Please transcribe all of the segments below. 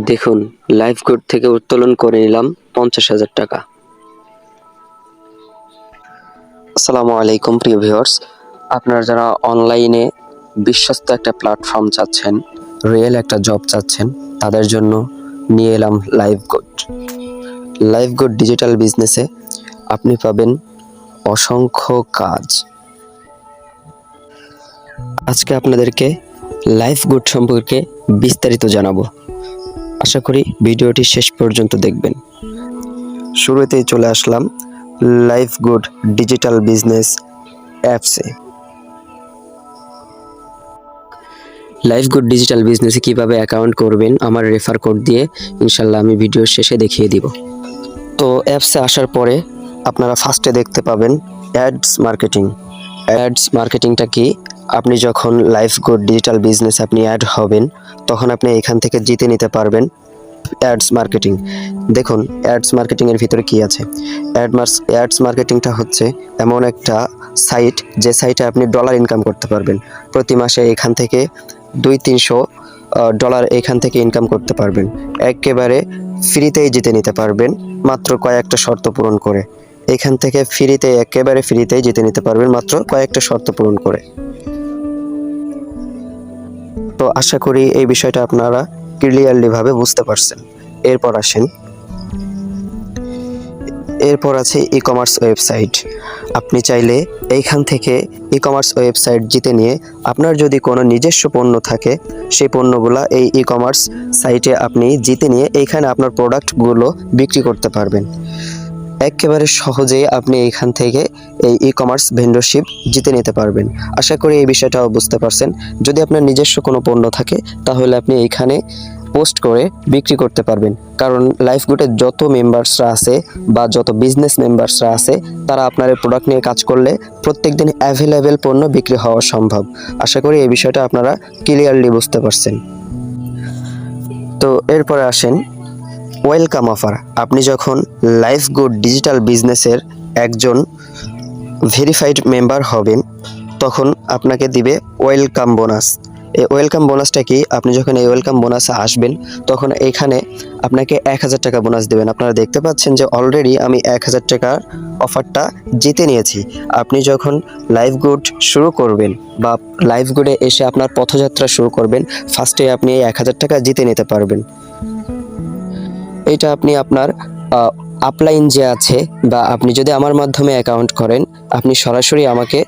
দেখুন, live code থেকে উত্তোলন করে নিলাম 50,000 টাকা। আসসালামু আলাইকুম প্রিয় ভিউয়ার্স, আপনারা যারা অনলাইনে বিশ্বস্ত একটা প্ল্যাটফর্ম চাচ্ছেন, রিয়েল একটা জব চাচ্ছেন, তাদের জন্য নিয়ে এলাম live code. Live code digital বিজনেসে আপনি পাবেন অসংখ্য কাজ। আজকে আপনাদেরকে লাইভ কোড সম্পর্কে বিস্তারিত জানাবো। আশা করি ভিডিওটি শেষ পর্যন্ত দেখবেন। শুরুতেই চলে আসলাম লাইভ গুড ডিজিটাল বিজনেস অ্যাপসে। লাইভ গুড ডিজিটাল বিজনেসে কিভাবে অ্যাকাউন্ট করবেন আমার রেফার কোড দিয়ে ইনশাল্লাহ আমি ভিডিওর শেষে দেখিয়ে দিব। তো অ্যাপসে আসার পরে আপনারা ফার্স্টে দেখতে পাবেন অ্যাডস মার্কেটিং। অ্যাডস মার্কেটিংটা কি? আপনি যখন লাইভ গুড ডিজিটাল বিজনেস আপনি অ্যাড হবেন তখন আপনি এখান থেকে জিতে নিতে পারবেন অ্যাডস মার্কেটিং। দেখুন অ্যাডস মার্কেটিংয়ের ভিতরে কি আছে। অ্যাডস মার্কেটিংটা হচ্ছে এমন একটা সাইট, যে সাইটে আপনি ডলার ইনকাম করতে পারবেন। প্রতি মাসে এখান থেকে 200-300 ডলার এখান থেকে ইনকাম করতে পারবেন। একেবারে ফ্রিতেই জিতে নিতে পারবেন, মাত্র কয়েকটা শর্ত পূরণ করে। এখান থেকে একেবারে ফ্রিতেই জিতে নিতে পারবেন মাত্র কয়েকটা শর্ত পূরণ করে। তো আশা করি এই বিষয়টা আপনারা ক্লিয়ারলি ভাবে বুঝতে পারছেন। এরপর আছে ই কমার্স ওয়েবসাইট। আপনি চাইলে এইখান থেকে ই কমার্স ওয়েবসাইট জিতে নিয়ে আপনার যদি কোনো নিজস্ব পণ্য থাকে সেই পণ্যগুলো এই ই কমার্স সাইটে আপনি জিতে নিয়ে এইখানে আপনার প্রোডাক্টগুলো বিক্রি করতে পারবেন। একেবারে সহজেই আপনি এইখান থেকে এই ই কমার্স ভেন্ডরশিপ জিতে নিতে পারবেন। আশা করি এই বিষয়টাও বুঝতে পারছেন। যদি আপনার নিজস্ব কোনো পণ্য থাকে তাহলে আপনি এইখানে পোস্ট করে বিক্রি করতে পারবেন, কারণ লাইভ গুডের যত মেম্বার্সরা আছে বা যত বিজনেস মেম্বার্সরা আছে তারা আপনার এই প্রোডাক্ট নিয়ে কাজ করলে প্রত্যেকদিন অ্যাভেলেবেল পণ্য বিক্রি হওয়া সম্ভব। আশা করি এই বিষয়টা আপনারা ক্লিয়ারলি বুঝতে পারছেন। তো এরপরে আসেন ওয়েলকাম অফার। আপনি যখন লাইভ গুড ডিজিটাল বিজনেসের একজন ভেরিফাইড মেম্বার হবেন তখন আপনাকে দিবে ওয়েলকাম বোনাস। এই ওয়েলকাম বোনাসটা কি? আপনি যখন এই ওয়েলকাম বোনাসে আসবেন তখন এখানে আপনাকে 1000 টাকা বোনাস দেবেন। আপনারা দেখতে পাচ্ছেন যে অলরেডি আমি 1000 টাকার অফারটা জিতে নিয়েছি। আপনি যখন লাইভ গুড শুরু করবেন বা লাইভ গুডে এসে আপনার পথযাত্রা শুরু করবেন, ফার্স্টে আপনি এই 1000 টাকা জিতে নিতে পারবেন। এটা আপনি আপনার আপলাইন যে আছে বা আপনি যদি আমার মাধ্যমে অ্যাকাউন্ট করেন আপনি সরাসরি আমাকে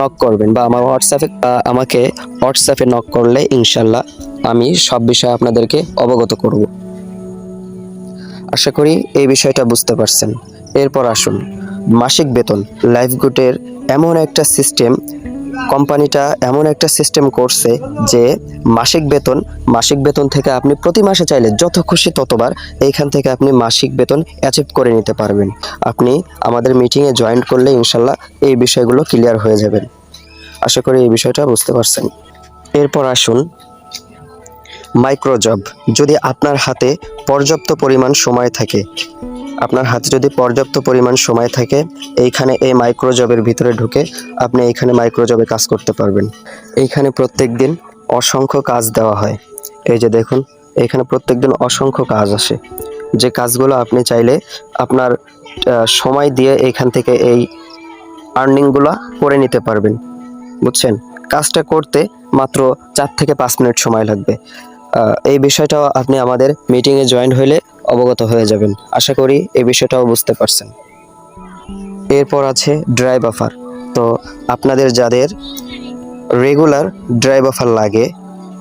নক করবেন বা আমাকে হোয়াটসঅ্যাপে নক করলে ইনশাল্লাহ আমি সব বিষয়ে আপনাদেরকে অবগত করব। আশা করি এই বিষয়টা বুঝতে পারছেন। এরপর আসুন মাসিক বেতন। লাইভ গুডের এমন একটা সিস্টেম, কোম্পানিটা এমন একটা সিস্টেম করছে যে মাসিক বেতন থেকে আপনি প্রতি মাসে চাইলে যত খুশি ততবার এইখান থেকে আপনি মাসিক বেতন অ্যাচিভ করে নিতে পারবেন। আপনি আমাদের মিটিংয়ে জয়েন করলে ইনশাল্লাহ এই বিষয়গুলো ক্লিয়ার হয়ে যাবেন। আশা করি এই বিষয়টা বুঝতে পারছেন। এরপর আসুন মাইক্রো জব। যদি আপনার হাতে পর্যাপ্ত পরিমাণ সময় থাকে, এইখানে এই মাইক্রো জবের ভিতরে ঢুকে আপনি এইখানে মাইক্রো জবে কাজ করতে পারবেন। এইখানে প্রত্যেক দিন অসংখ্য কাজ দেওয়া হয়। এই যে দেখুন এইখানে প্রত্যেক দিন অসংখ্য কাজ আসে, যে কাজগুলো আপনি চাইলে আপনার সময় দিয়ে এইখান থেকে এই আর্নিংগুলো করে নিতে পারবেন। বুঝছেন? কাজটা করতে মাত্র 4 থেকে 5 মিনিট সময় লাগবে। এই বিষয়টাও আপনি আমাদের মিটিংয়ে জয়েন হলে অবগত হয়ে যাবেন। আশা করি এই বিষয়টাও বুঝতে পারছেন। এরপর আছে ড্রাইভ অফার। তো আপনাদের যাদের রেগুলার ড্রাইভ অফার লাগে,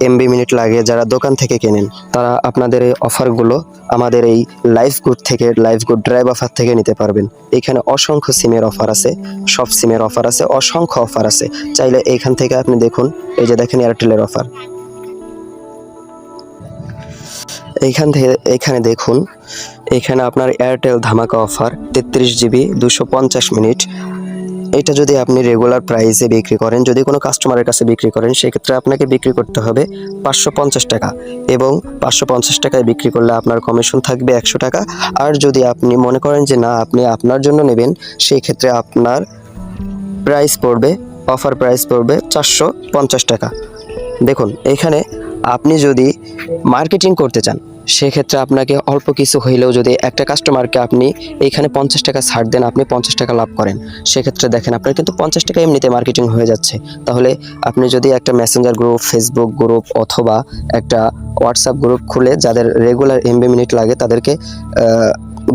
এমবি মিনিট লাগে, যারা দোকান থেকে কেনেন তারা আপনাদের এই অফারগুলো আমাদের এই লাইভ গুড ড্রাইভ অফার থেকে নিতে পারবেন। এখানে অসংখ্য সিমের অফার আছে, সব সিমের অফার আছে, অসংখ্য অফার আছে। চাইলে এইখান থেকে আপনি দেখুন, এই যে দেখেন এয়ারটেলের অফার। এখানে দেখুন, এখানে আপনার এয়ারটেল ধামাকা অফার 33 জিবি 250 মিনিট। এটা যদি আপনি রেগুলার প্রাইসে বিক্রি করেন, যদি কোনো কাস্টমারের কাছে বিক্রি করেন, সেক্ষেত্রে আপনাকে বিক্রি করতে হবে 550 টাকা, এবং 550 টাকায় বিক্রি করলে আপনার কমিশন থাকবে 100 টাকা। আর যদি আপনি মনে করেন যে না আপনি আপনার জন্য নেবেন, সেই ক্ষেত্রে আপনার অফার প্রাইস পড়বে 450 টাকা। দেখুন এখানে আপনি যদি মার্কেটিং করতে চান সেক্ষেত্রে আপনাকে অল্প কিছু হইলেও যদি একটা কাস্টমারকে আপনি এইখানে 50 টাকা ছাড় দেন, আপনি 50 টাকা লাভ করেন, সেক্ষেত্রে দেখেন আপনার কিন্তু 50 টাকা এমনিতে মার্কেটিং হয়ে যাচ্ছে। তাহলে আপনি যদি একটা মেসেঞ্জার গ্রুপ, ফেসবুক গ্রুপ অথবা একটা হোয়াটসঅ্যাপ গ্রুপ খুলে যাদের রেগুলার এমবি মিনিট লাগে তাদেরকে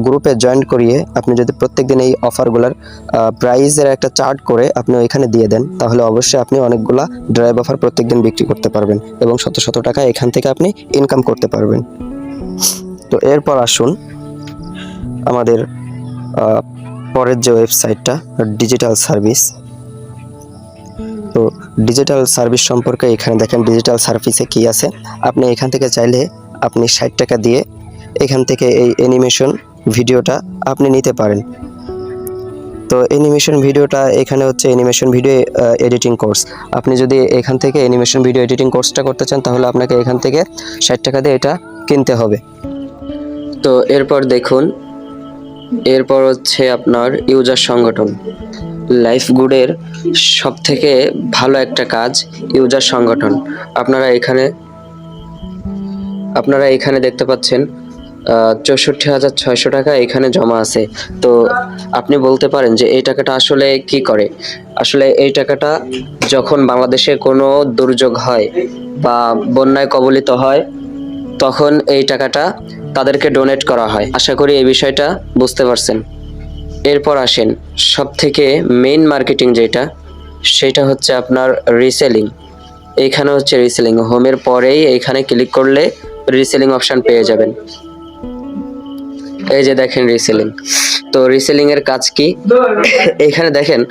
গ্রুপে জয়েন করিয়ে আপনি যদি প্রত্যেকদিন এই অফারগুলোর প্রাইসের একটা চার্ট করে আপনি ওইখানে দিয়ে দেন, তাহলে অবশ্যই আপনি অনেকগুলা ড্রাইভ অফার প্রত্যেকদিন বিক্রি করতে পারবেন এবং শত শত টাকা এখান থেকে আপনি ইনকাম করতে পারবেন। তো এরপর আসুন আমাদের পরের যে ওয়েবসাইটটা ডিজিটাল সার্ভিস। তো ডিজিটাল সার্ভিস সম্পর্কে এখানে দেখেন ডিজিটাল সার্ভিসে কি আছে। আপনি এখান থেকে চাইলে আপনি 60 টাকা দিয়ে এখান থেকে এই অ্যানিমেশন ভিডিওটা আপনি নিতে পারেন। তো অ্যানিমেশন ভিডিওটা এখানে হচ্ছে অ্যানিমেশন ভিডিও এডিটিং কোর্স। আপনি যদি এখান থেকে অ্যানিমেশন ভিডিও এডিটিং কোর্সটা করতে চান তাহলে আপনাকে এখান থেকে 60 টাকা দিয়ে এটা কিনতে হবে। তো এরপর দেখুন, এরপর হচ্ছে আপনার ইউজার সংগঠন। লাইফগুডের সব থেকে ভালো একটা কাজ ইউজার সংগঠন। আপনারা এখানে দেখতে পাচ্ছেন 64,600 টাকা এখানে জমা আছে। তো আপনি বলতে পারেন যে এই টাকাটা আসলে কি করে। আসলে এই টাকাটা যখন বাংলাদেশে কোনো দুর্যোগ হয় বা বন্যায় কবলিত হয় তখন এই টাকাটা তাদেরকে ডোনেট করা হয়। আশা করি এই বিষয়টা বুঝতে পারছেন। এরপর আসেন সব থেকে মেইন মার্কেটিং যেটা, সেটা হচ্ছে আপনার রিসেলিং। এইখানে হচ্ছে রিসেলিং। হোমের পরেই এইখানে ক্লিক করলে রিসেলিং অপশন পেয়ে যাবেন। এই যে দেখেন রিসেলিং। তো রিসেলিং এর কাজ কি এখানে দেখেন,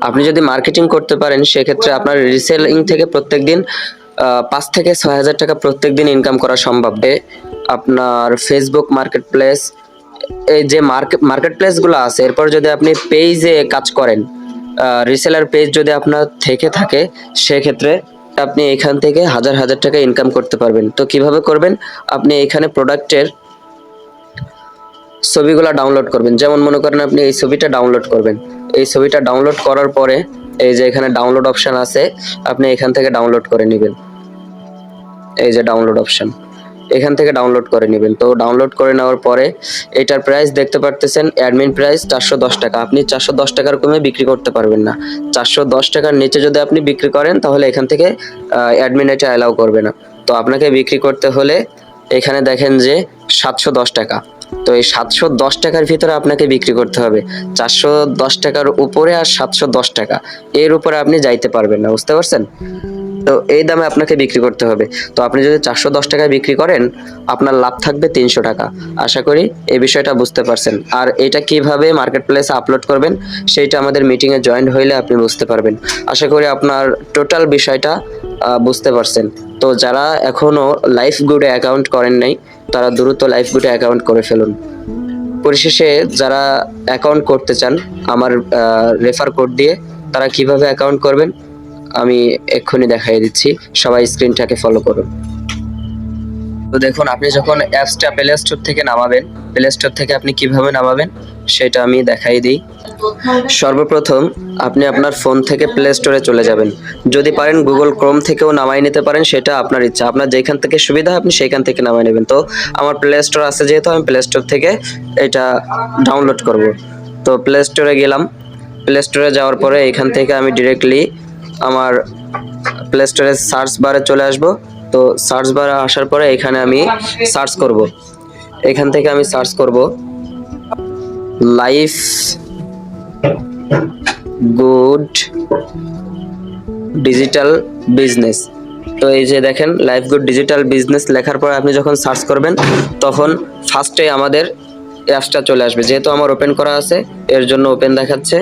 আপনি যদি মার্কেটিং করতে পারেন সেক্ষেত্রে আপনার রিসেলিং থেকে প্রত্যেকদিন 5 থেকে 6,000 টাকা প্রত্যেকদিন ইনকাম করা সম্ভব। আপনার ফেসবুক মার্কেট প্লেস, এই যে মার্কেট প্লেসগুলো আছে, এরপর যদি আপনি পেজে কাজ করেন, রিসেলার পেজ যদি আপনার থেকে থাকে সেক্ষেত্রে আপনি এখান থেকে হাজার হাজার টাকা ইনকাম করতে পারবেন। তো কিভাবে করবেন, আপনি এখানে প্রোডাক্টের ছবিগুলো ডাউনলোড করবেন। যেমন মনে করেন আপনি এই ছবিটা ডাউনলোড করবেন। এই ছবিটা ডাউনলোড করার পরে এই যে এখানে ডাউনলোড অপশন আছে, আপনি এখান থেকে ডাউনলোড করে নেবেন। এই যে ডাউনলোড অপশন, এখান থেকে ডাউনলোড করে নেবেন। তো ডাউনলোড করে নেওয়ার পরে এটার প্রাইস দেখতে পারতেছেন, অ্যাডমিন প্রাইস 410 টাকা। আপনি 410 টাকার কমে বিক্রি করতে পারবেন না। 410 টাকার নিচে যদি আপনি বিক্রি করেন তাহলে এখান থেকে অ্যাডমিন এটা অ্যালাউ করবে না। তো আপনাকে বিক্রি করতে হলে এখানে দেখেন যে 710 টাকা। তো এই 710 টাকার ভিতরে আপনাকে বিক্রি করতে হবে। 410 টাকার উপরে আর 710 টাকা এর উপরে আপনি যাইতে পারবেন না, বুঝতে পারছেন? তো এই দামে আপনাকে বিক্রি করতে হবে। তো আপনি যদি 410 টাকায় বিক্রি করেন আপনার লাভ থাকবে 300 টাকা। আশা করি এই বিষয়টা বুঝতে পারছেন। আর এটা কিভাবে মার্কেট প্লেসে আপলোড করবেন সেইটা আমাদের মিটিংয়ে জয়েন হইলে আপনি বুঝতে পারবেন। আশা করি আপনার টোটাল বিষয়টা বুঝতে পারছেন। তো যারা এখনো লাইফগুডে অ্যাকাউন্ট করেন নাই তারা দ্রুত লাইফগুডে অ্যাকাউন্ট করে ফেলুন। পরিশেষে যারা অ্যাকাউন্ট করতে চান আমার রেফার কোড দিয়ে তারা কিভাবে অ্যাকাউন্ট করবেন আমি এক্ষুনি দেখাই দিচ্ছি। সবাই স্ক্রিনটাকে ফলো করুন। তো দেখুন, আপনি যখন অ্যাপসটা প্লে স্টোর থেকে নামাবেন, প্লে স্টোর থেকে আপনি কিভাবে নামাবেন সেটা আমি দেখাই দিই। সর্বপ্রথম আপনি আপনার ফোন থেকে প্লে স্টোরে চলে যাবেন। যদি পারেন গুগল ক্রোম থেকেও নামাই নিতে পারেন, সেটা আপনার ইচ্ছা। আপনার যেখান থেকে সুবিধা হয় আপনি সেইখান থেকে নামাই নেবেন। তো আমার প্লে স্টোর আছে যেহেতু আমি প্লে স্টোর থেকে এটা ডাউনলোড করব। তো প্লে স্টোরে গেলাম। প্লে স্টোরে যাওয়ার পরে এখান থেকে আমি ডিরেক্টলি আমার প্লে স্টোরে সার্চ বারে চলে আসব। তো সার্চ বারে আসার পরে এখানে আমি সার্চ করব। এখান থেকে আমি সার্চ করব লাইফ গুড ডিজিটাল বিজনেস। তো এই যে দেখেন লাইফ গুড ডিজিটাল বিজনেস লেখার পরে আপনি যখন সার্চ করবেন তখন ফার্স্টে আমাদের অ্যাপসটা চলে আসবে। যেহেতু আমার ওপেন করা আছে এর জন্য ওপেন দেখাচ্ছে।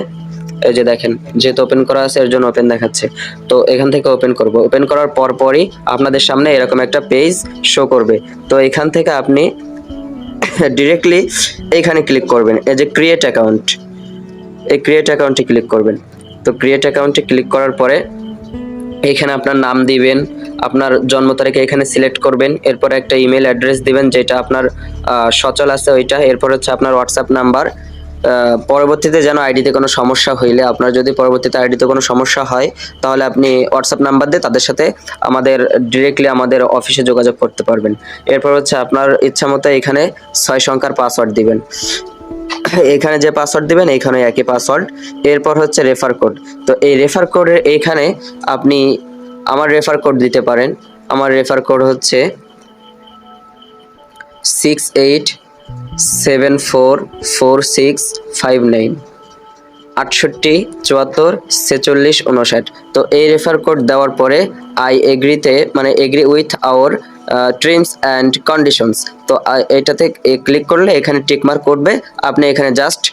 এই যে দেখেন, যেহেতু ওপেন করা আছে এর জন্য ওপেন দেখাচ্ছে। তো এখান থেকে ওপেন করব। ওপেন করার পরই আপনাদের সামনে এরকম একটা পেজ শো করবে। তো এখান থেকে আপনি ডিরেক্টলি এইখানে ক্লিক করবেন, এই যে ক্রিয়েট অ্যাকাউন্ট, এই ক্রিয়েট অ্যাকাউন্টে ক্লিক করবেন। তো ক্রিয়েট অ্যাকাউন্টে ক্লিক করার পরে এখানে আপনার নাম দিবেন, আপনার জন্ম তারিখ এখানে সিলেক্ট করবেন, এরপর একটা ইমেল অ্যাড্রেস দিবেন যেটা আপনার সচল আছে ওইটা, এরপর হচ্ছে আপনার হোয়াটসঅ্যাপ নাম্বার, পরবর্তীতে যেন আইডিতে কোনো সমস্যা হইলে, আপনার যদি পরবর্তীতে আইডিতে কোনো সমস্যা হয়, তাহলে আপনি হোয়াটসঅ্যাপ নাম্বার দিয়ে তাদের সাথে ডিরেক্টলি আমাদের অফিসে যোগাযোগ করতে পারবেন। এরপর হচ্ছে আপনার ইচ্ছা মতো এখানে 6 সংখ্যার পাসওয়ার্ড দিবেন। এখানে যে পাসওয়ার্ড দিবেন এখানে একই পাসওয়ার্ড। এরপর হচ্ছে রেফার কোড। তো এই রেফার কোডের এইখানে আপনি আমার রেফার কোড দিতে পারেন। আমার রেফার কোড হচ্ছে 68744659, 68744659। তো এই রেফার কোড দেওয়ার পরে আই এগ্রিতে, মানে agree with our terms and conditions, তো এটাতে ক্লিক করলে এখানে টিক মার্ক করবে। আপনি এখানে জাস্ট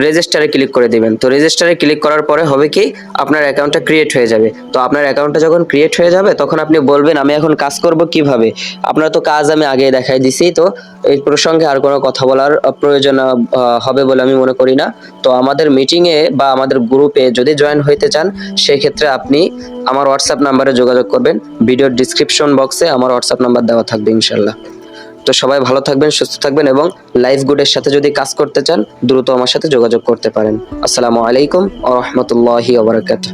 রেজিস্টারে ক্লিক করে দিবেন। তো রেজিস্টারে ক্লিক করার পরে হবে কি, আপনার অ্যাকাউন্টটা ক্রিয়েট হয়ে যাবে। তো আপনার অ্যাকাউন্টটা যখন ক্রিয়েট হয়ে যাবে তখন আপনি বলবেন আমি এখন কাজ করব কিভাবে। আপনার তো কাজ আমি আগেই দেখাই দিছি, তো এই প্রসঙ্গে আর কোনো কথা বলার প্রয়োজন হবে বলে আমি মনে করি না। তো আমাদের মিটিংয়ে বা আমাদের গ্রুপে যদি জয়েন হইতে চান, সেই ক্ষেত্রে আপনি আমার হোয়াটসঅ্যাপ নাম্বারে যোগাযোগ করবেন। ভিডিওর ডিসক্রিপশন বক্সে আমার হোয়াটসঅ্যাপ নাম্বার দেওয়া থাকবে ইনশাল্লাহ। তো সবাই ভালো থাকবেন, সুস্থ থাকবেন, এবং লাইফ গুডের সাথে যদি কাজ করতে চান দ্রুত আমার সাথে যোগাযোগ করতে পারেন। আসসালামু আলাইকুম ওয়া রাহমাতুল্লাহি ওয়া বারাকাতুহু।